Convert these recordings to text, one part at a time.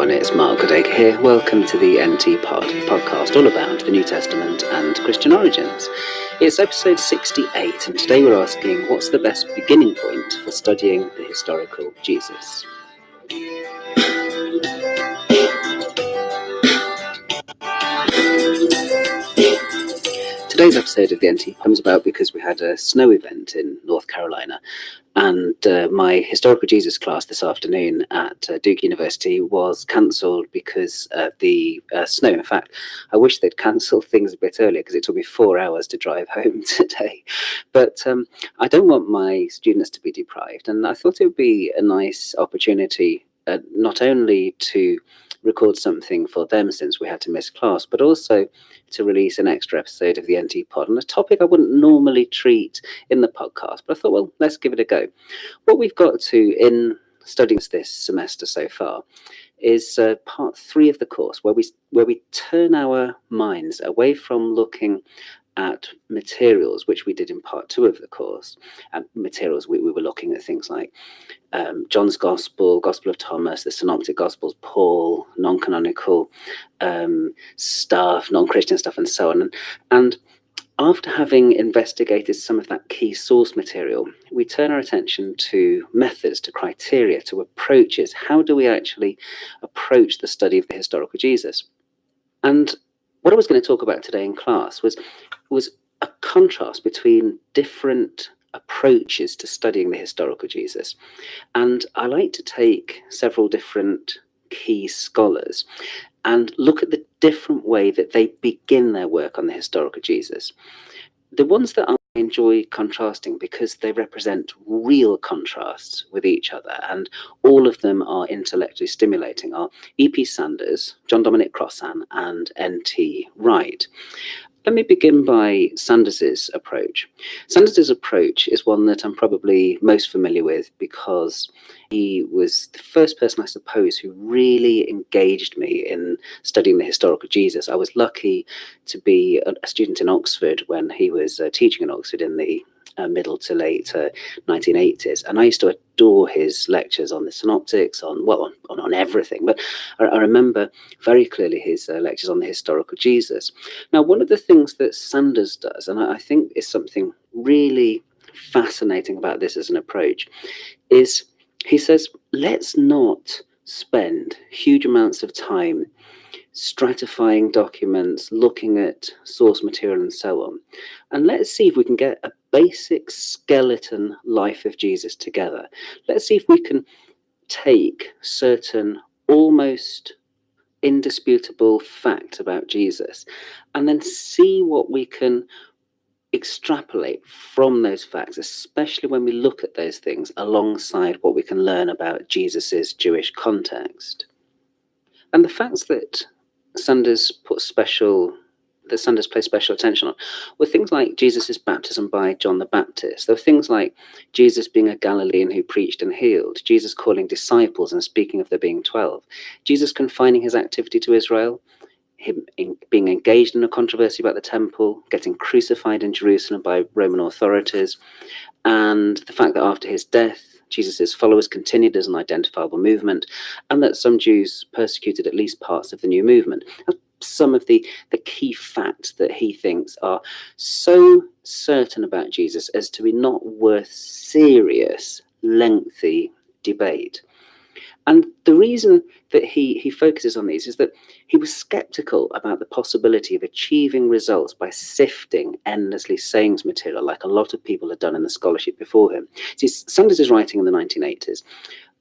everyone, it's Mark Goodacre here. Welcome to the NT Pod, a podcast all about the New Testament and Christian origins. It's episode 68, and today we're asking, what's the best beginning point for studying the historical Jesus? Today's episode of the NT comes about because we had a snow event in North Carolina, and my historical Jesus class this afternoon at Duke University was cancelled because of the snow. In fact, I wish they'd cancelled things a bit earlier because it took me 4 hours to drive home today. But I don't want my students to be deprived, and I thought it would be a nice opportunity not only to record something for them since we had to miss class, but also to release an extra episode of the NT Pod on a topic I wouldn't normally treat in the podcast, but I thought, well, let's give it a go. What we've got to in studying this semester so far is part 3 of the course, where we turn our minds away from looking at materials, which we did in part 2 of the course. Materials, we were looking at things like John's Gospel, Gospel of Thomas, the Synoptic Gospels, Paul, non-canonical stuff, non-Christian stuff, and so on. And after having investigated some of that key source material, we turn our attention to methods, to criteria, to approaches. How do we actually approach the study of the historical Jesus? And what I was going to talk about today in class was a contrast between different approaches to studying the historical Jesus. And I like to take several different key scholars and look at the different way that they begin their work on the historical Jesus. The ones that I enjoy contrasting because they represent real contrasts with each other, and all of them are intellectually stimulating, are E.P. Sanders, John Dominic Crossan, and N.T. Wright. Let me begin by Sanders's approach. Sanders's approach is one that I'm probably most familiar with because he was the first person, I suppose, who really engaged me in studying the historical Jesus. I was lucky to be a student in Oxford when he was teaching in Oxford in the middle to late 1980s, and I used to adore his lectures on the synoptics, on everything. But I remember very clearly his lectures on the historical Jesus. Now, one of the things that Sanders does, and I think is something really fascinating about this as an approach, is he says, let's not spend huge amounts of time stratifying documents, looking at source material and so on. And let's see if we can get a basic skeleton life of Jesus together. Let's see if we can take certain almost indisputable facts about Jesus and then see what we can extrapolate from those facts, especially when we look at those things alongside what we can learn about Jesus's Jewish context. And the facts that Sanders placed special attention on were things like Jesus' baptism by John the Baptist. There were things like Jesus being a Galilean who preached and healed, Jesus calling disciples and speaking of there being 12, Jesus confining his activity to Israel, him being engaged in a controversy about the temple, getting crucified in Jerusalem by Roman authorities, and the fact that after his death, Jesus' followers continued as an identifiable movement, and that some Jews persecuted at least parts of the new movement. Some of the key facts that he thinks are so certain about Jesus as to be not worth serious, lengthy debate. And the reason that he focuses on these is that he was skeptical about the possibility of achieving results by sifting endlessly sayings material like a lot of people had done in the scholarship before him. See, Sanders is writing in the 1980s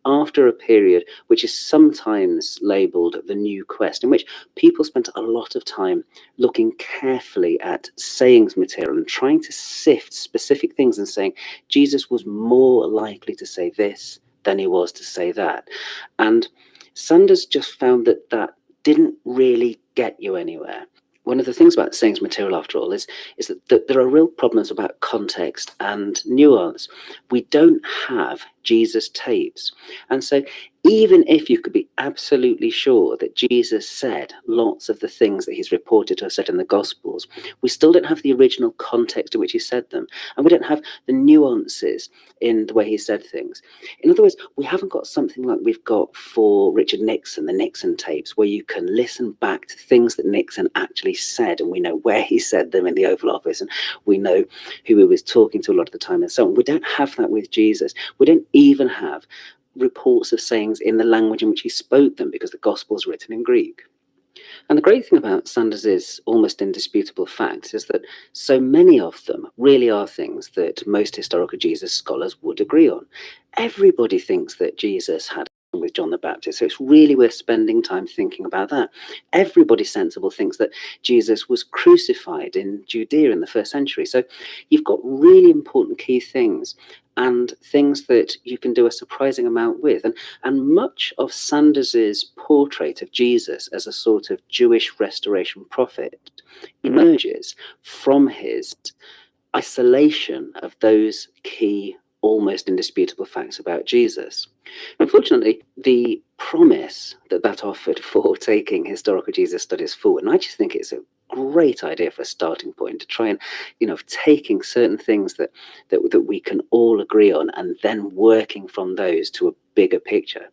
after a period which is sometimes labelled the New Quest, in which people spent a lot of time looking carefully at sayings material and trying to sift specific things and saying Jesus was more likely to say this than he was to say that. And Sanders just found that didn't really get you anywhere. One of the things about sayings material, after all, is that there are real problems about context and nuance. We don't have Jesus tapes. And so even if you could be absolutely sure that Jesus said lots of the things that he's reported to have said in the Gospels, we still don't have the original context in which he said them. And we don't have the nuances in the way he said things. In other words, we haven't got something like we've got for Richard Nixon, the Nixon tapes, where you can listen back to things that Nixon actually said, and we know where he said them in the Oval Office, and we know who he was talking to a lot of the time, and so on. We don't have that with Jesus. We don't even have reports of sayings in the language in which he spoke them, because the Gospel is written in Greek. And the great thing about Sanders's almost indisputable facts is that so many of them really are things that most historical Jesus scholars would agree on. Everybody thinks that Jesus had with John the Baptist, so it's really worth spending time thinking about that. Everybody sensible thinks that Jesus was crucified in Judea in the 1st century. So you've got really important key things, and things that you can do a surprising amount with. And much of Sanders's portrait of Jesus as a sort of Jewish restoration prophet emerges from his isolation of those key, almost indisputable facts about Jesus. Unfortunately, the promise that offered for taking historical Jesus studies forward, and I just think it's a great idea for a starting point to try and, taking certain things that we can all agree on and then working from those to a bigger picture.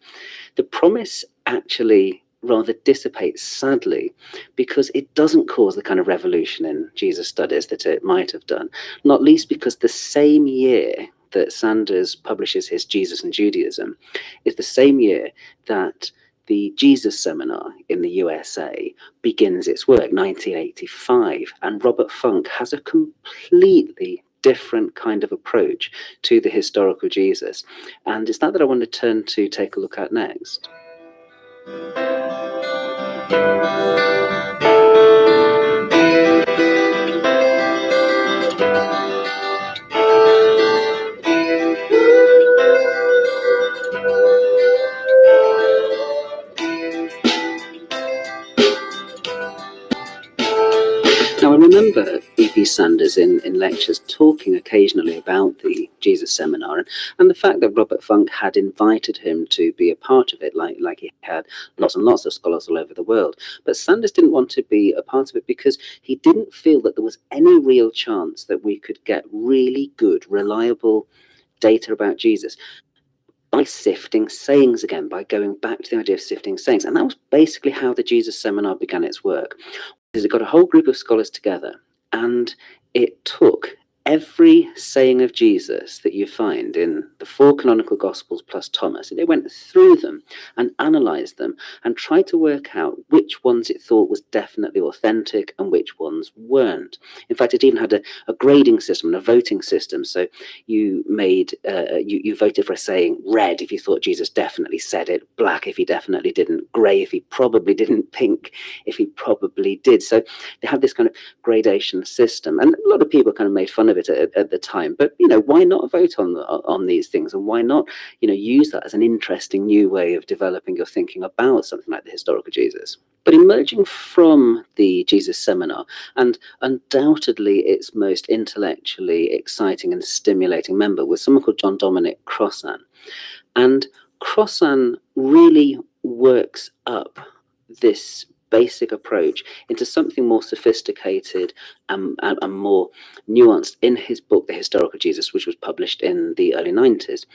The promise actually rather dissipates, sadly, because it doesn't cause the kind of revolution in Jesus studies that it might have done, not least because the same year that Sanders publishes his Jesus and Judaism is the same year that the Jesus Seminar in the USA begins its work, 1985, and Robert Funk has a completely different kind of approach to the historical Jesus. And it's that I want to turn to take a look at next. Now, I remember E.P. Sanders in lectures talking occasionally about the Jesus Seminar and the fact that Robert Funk had invited him to be a part of it, like he had lots and lots of scholars all over the world. But Sanders didn't want to be a part of it because he didn't feel that there was any real chance that we could get really good, reliable data about Jesus by sifting sayings again, by going back to the idea of sifting sayings. And that was basically how the Jesus Seminar began its work. It got a whole group of scholars together, and it took every saying of Jesus that you find in the 4 canonical Gospels plus Thomas, and it went through them and analysed them and tried to work out which ones it thought was definitely authentic and which ones weren't. In fact, it even had a grading system and a voting system. So you made you voted for a saying red if you thought Jesus definitely said it, black if he definitely didn't, grey if he probably didn't, pink if he probably did. So they have this kind of gradation system, and a lot of people kind of made fun of it at the time. But why not vote on these things, and why not use that as an interesting new way of developing your thinking about something like the historical Jesus? But emerging from the Jesus Seminar, and undoubtedly its most intellectually exciting and stimulating member, was someone called John Dominic Crossan. And Crossan really works up this basic approach into something more sophisticated and more nuanced in his book, The Historical Jesus, which was published in the early 90s.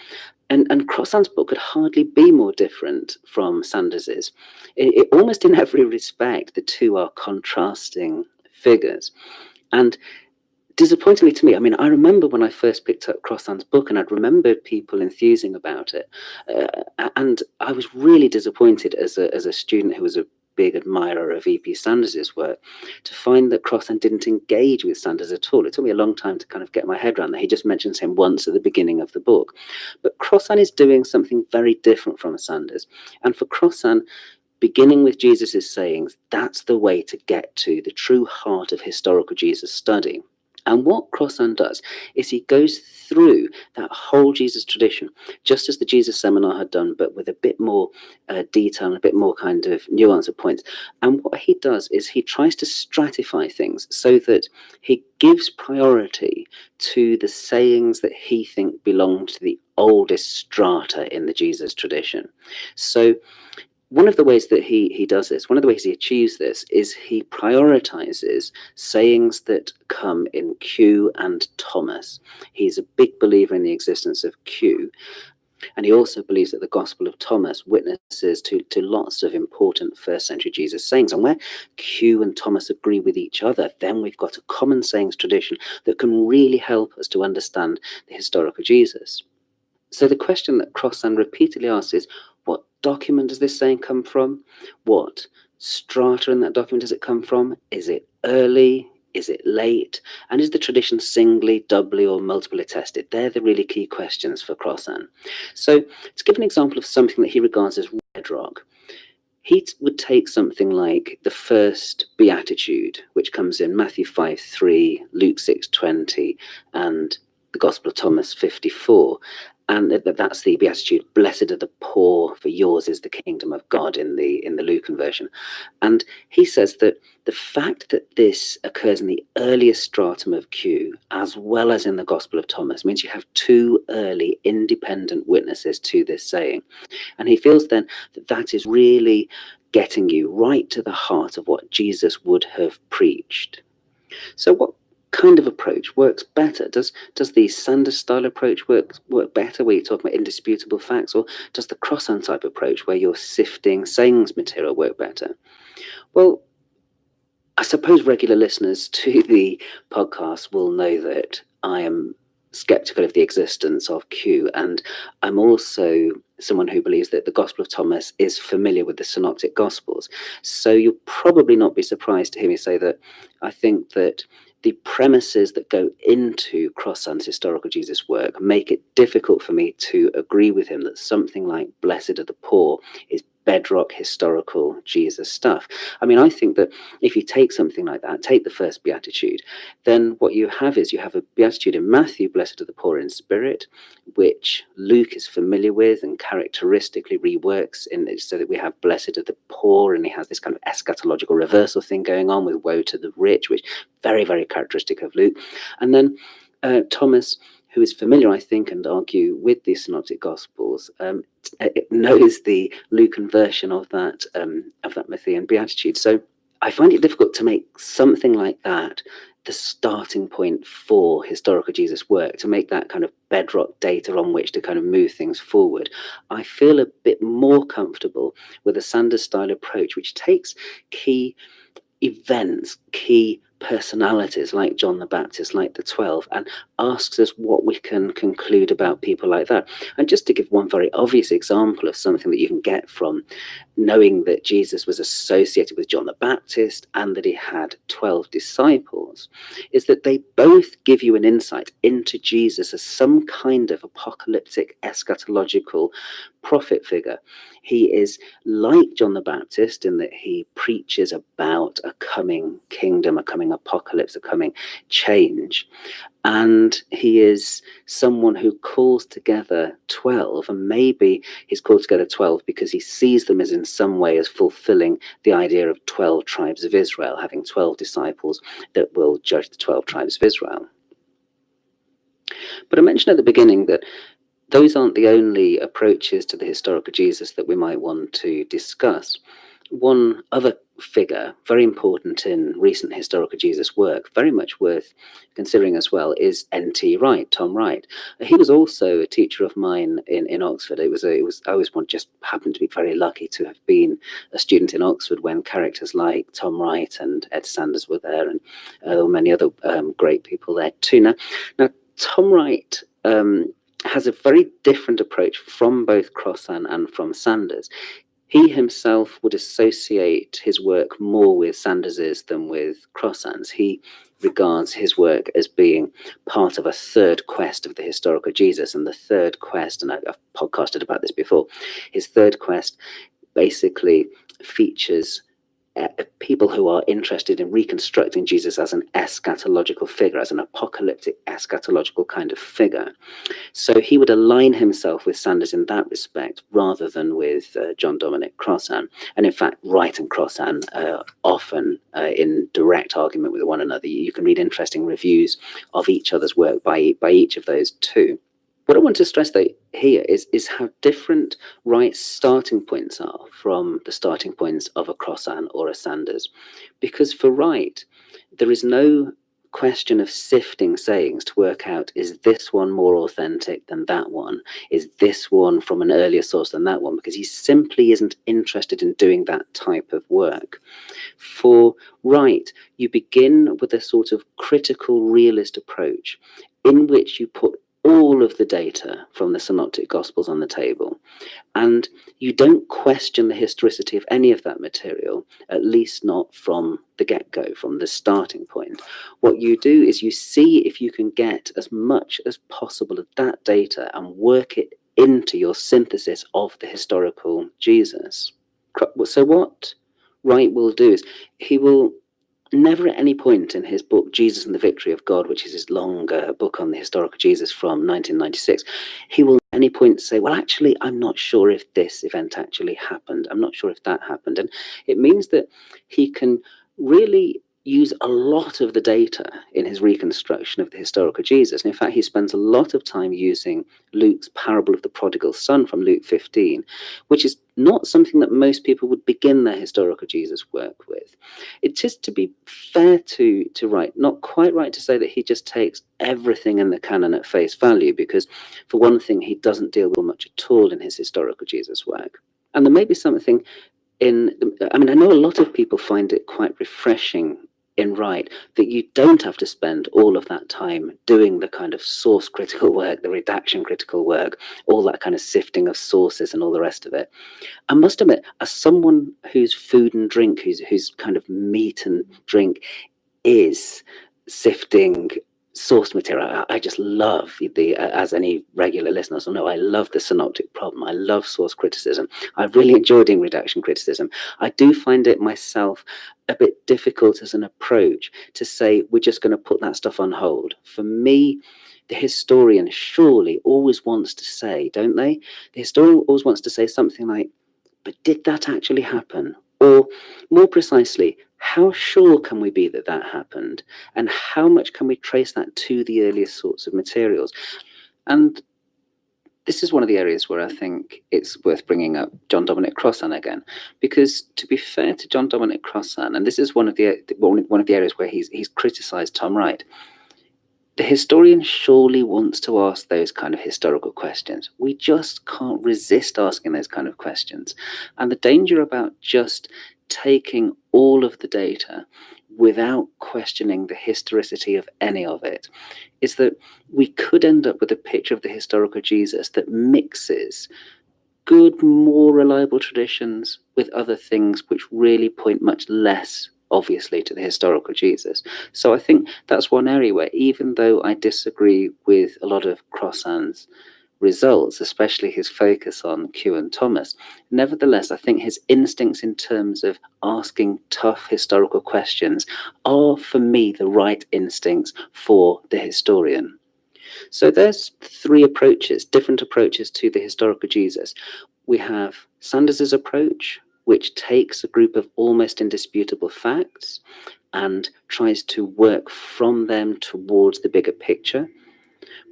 And Crossan's book could hardly be more different from Sanders's. It almost in every respect, the two are contrasting figures. And disappointingly to me, I remember when I first picked up Crossan's book, and I'd remembered people enthusing about it. And I was really disappointed as a student who was a big admirer of E.P. Sanders's work, to find that Crossan didn't engage with Sanders at all. It took me a long time to kind of get my head around that. He just mentions him once at the beginning of the book. But Crossan is doing something very different from Sanders. And for Crossan, beginning with Jesus's sayings, that's the way to get to the true heart of historical Jesus study. And what Crossan does is he goes through that whole Jesus tradition, just as the Jesus Seminar had done, but with a bit more detail and a bit more kind of nuance of points. And what he does is he tries to stratify things so that he gives priority to the sayings that he thinks belong to the oldest strata in the Jesus tradition. So one of the ways that he does this, one of the ways he achieves this, is he prioritizes sayings that come in Q and Thomas. He's a big believer in the existence of Q, and he also believes that the Gospel of Thomas witnesses to lots of important first century Jesus sayings. And where Q and Thomas agree with each other, then we've got a common sayings tradition that can really help us to understand the historical Jesus. So the question that Crossan repeatedly asks is, what document does this saying come from? What strata in that document does it come from? Is it early? Is it late? And is the tradition singly, doubly, or multiply attested? They're the really key questions for Crossan. So to give an example of something that he regards as bedrock, he would take something like the first beatitude, which comes in Matthew 5:3, Luke 6:20, and the Gospel of Thomas 54. And that's the beatitude, blessed are the poor, for yours is the kingdom of God, in the Lucan version. And he says that the fact that this occurs in the earliest stratum of Q, as well as in the Gospel of Thomas, means you have two early independent witnesses to this saying. And he feels then that that is really getting you right to the heart of what Jesus would have preached. So what kind of approach works better? Does the Sanders style approach work better, where you talk about indisputable facts, or does the Crossan type approach, where you're sifting sayings material, work better? Well, I suppose regular listeners to the podcast will know that I am skeptical of the existence of Q, and I'm also someone who believes that the Gospel of Thomas is familiar with the Synoptic Gospels. So you'll probably not be surprised to hear me say that I think that the premises that go into Crossan's historical Jesus work make it difficult for me to agree with him that something like blessed are the poor is bedrock historical Jesus stuff. I mean, I think that if you take something like that, take the first beatitude, then what you have is you have a beatitude in Matthew, blessed are the poor in spirit, which Luke is familiar with and characteristically reworks in it, so that we have blessed are the poor, and he has this kind of eschatological reversal thing going on with woe to the rich, which very, very characteristic of Luke. And then Thomas, who is familiar, I think, and argue with the Synoptic Gospels, knows the Lucan version of that Matthean beatitude. So I find it difficult to make something like that the starting point for historical Jesus work, to make that kind of bedrock data on which to kind of move things forward. I feel a bit more comfortable with a Sanders style approach, which takes key events, key personalities like John the Baptist, like the 12, and asks us what we can conclude about people like that. And just to give one very obvious example of something that you can get from knowing that Jesus was associated with John the Baptist and that he had 12 disciples, is that they both give you an insight into Jesus as some kind of apocalyptic eschatological prophet figure. He is like John the Baptist in that he preaches about a coming kingdom, a coming apocalypse, a coming change. And he is someone who calls together 12, and maybe he's called together 12 because he sees them as in some way as fulfilling the idea of 12 tribes of Israel, having 12 disciples that will judge the 12 tribes of Israel. But I mentioned at the beginning that those aren't the only approaches to the historical Jesus that we might want to discuss. One other figure, very important in recent historical Jesus work, very much worth considering as well, is N.T. Wright, Tom Wright. He was also a teacher of mine in Oxford. I always just happened to be very lucky to have been a student in Oxford when characters like Tom Wright and Ed Sanders were there, and many other great people there too. Now Tom Wright has a very different approach from both Crossan and from Sanders. He himself would associate his work more with Sanders's than with Crossan's. He regards his work as being part of a third quest of the historical Jesus. And the third quest, and I've podcasted about this before, his third quest basically features people who are interested in reconstructing Jesus as an eschatological figure, as an apocalyptic eschatological kind of figure. So he would align himself with Sanders in that respect, rather than with John Dominic Crossan. And in fact, Wright and Crossan often in direct argument with one another. You can read interesting reviews of each other's work by each of those two. What I want to stress though here is how different Wright's starting points are from the starting points of a Crossan or a Sanders. Because for Wright, there is no question of sifting sayings to work out, is this one more authentic than that one? Is this one from an earlier source than that one? Because he simply isn't interested in doing that type of work. For Wright, you begin with a sort of critical realist approach in which you put all of the data from the Synoptic Gospels on the table, and you don't question the historicity of any of that material, at least not from the get-go, from the starting point. What you do is you see if you can get as much as possible of that data and work it into your synthesis of the historical Jesus. So what Wright will do is he will never at any point in his book Jesus and the Victory of God, which is his longer book on the historical Jesus from 1996, he will at any point say, well, actually, I'm not sure if this event actually happened. I'm not sure if that happened. And it means that he can really use a lot of the data in his reconstruction of the historical Jesus. And in fact, he spends a lot of time using Luke's parable of the prodigal son from Luke 15, which is not something that most people would begin their historical Jesus work with. It is, to be fair to Wright, not quite right to say that he just takes everything in the canon at face value, because for one thing, he doesn't deal with much at all in his historical Jesus work. And there may be something I know a lot of people find it quite refreshing in Wright that you don't have to spend all of that time doing the kind of source critical work, the redaction critical work, all that kind of sifting of sources and all the rest of it. I must admit, as someone whose food and drink, whose kind of meat and drink is sifting source material, I just love as any regular listeners will know, I love the synoptic problem. I love source criticism. I've really enjoyed doing redaction criticism. I do find it myself a bit difficult as an approach to say we're just going to put that stuff on hold. For me, the historian surely always wants to say, don't they? The historian always wants to say something like, but did that actually happen? Or more precisely, how sure can we be that that happened? And how much can we trace that to the earliest sorts of materials? And this is one of the areas where I think it's worth bringing up John Dominic Crossan again, because to be fair to John Dominic Crossan, and this is one of the areas where he's criticised Tom Wright, the historian surely wants to ask those kind of historical questions. We just can't resist asking those kind of questions. And the danger about just taking all of the data without questioning the historicity of any of it is that we could end up with a picture of the historical Jesus that mixes good, more reliable traditions with other things which really point much less obviously to the historical Jesus. So I think that's one area where, even though I disagree with a lot of Crossan's results, especially his focus on Q and Thomas, nevertheless, I think his instincts in terms of asking tough historical questions are, for me, the right instincts for the historian. So there's three approaches, different approaches to the historical Jesus. We have Sanders's approach, which takes a group of almost indisputable facts and tries to work from them towards the bigger picture.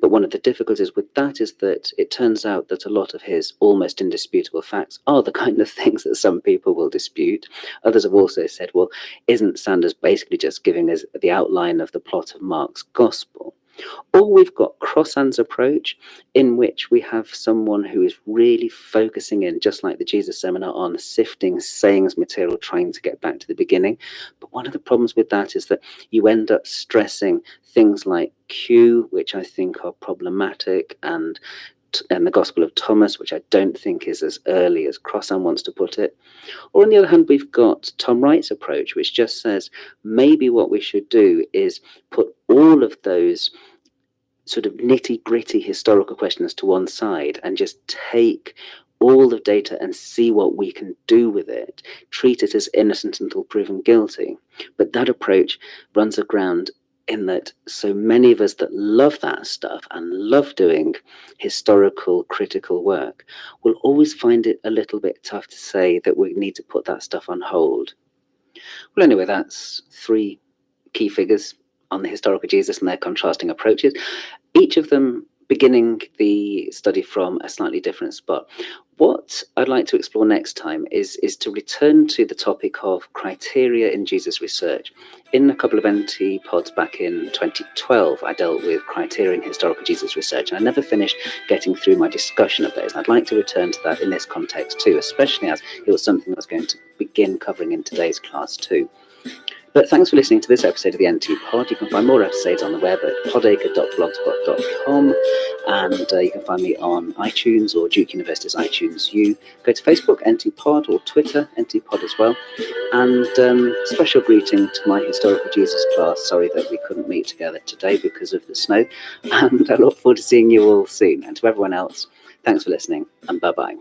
But one of the difficulties with that is that it turns out that a lot of his almost indisputable facts are the kind of things that some people will dispute. Others have also said, well, isn't Sanders basically just giving us the outline of the plot of Mark's gospel? Or we've got Crossan's approach, in which we have someone who is really focusing in, just like the Jesus Seminar, on sifting sayings material, trying to get back to the beginning. But one of the problems with that is that you end up stressing things like Q, which I think are problematic, and the Gospel of Thomas, which I don't think is as early as Crossan wants to put it. Or on the other hand, we've got Tom Wright's approach, which just says maybe what we should do is put all of those sort of nitty-gritty historical questions to one side and just take all the data and see what we can do with it, treat it as innocent until proven guilty. But that approach runs aground in that so many of us that love that stuff and love doing historical critical work will always find it a little bit tough to say that we need to put that stuff on hold. Well, anyway, that's three key figures on the historical Jesus and their contrasting approaches. Each of them beginning the study from a slightly different spot. What I'd like to explore next time is to return to the topic of criteria in Jesus research. In a couple of NT pods back in 2012, I dealt with criteria in historical Jesus research, and I never finished getting through my discussion of those. And I'd like to return to that in this context too, especially as it was something I was going to begin covering in today's class too. But thanks for listening to this episode of the NT Pod. You can find more episodes on the web at podacre.blogspot.com, and you can find me on iTunes or Duke University's iTunes U. Go to Facebook, NT Pod, or Twitter, NT Pod as well. And special greeting to my Historical Jesus class. Sorry that we couldn't meet together today because of the snow. And I look forward to seeing you all soon. And to everyone else, thanks for listening, and bye-bye.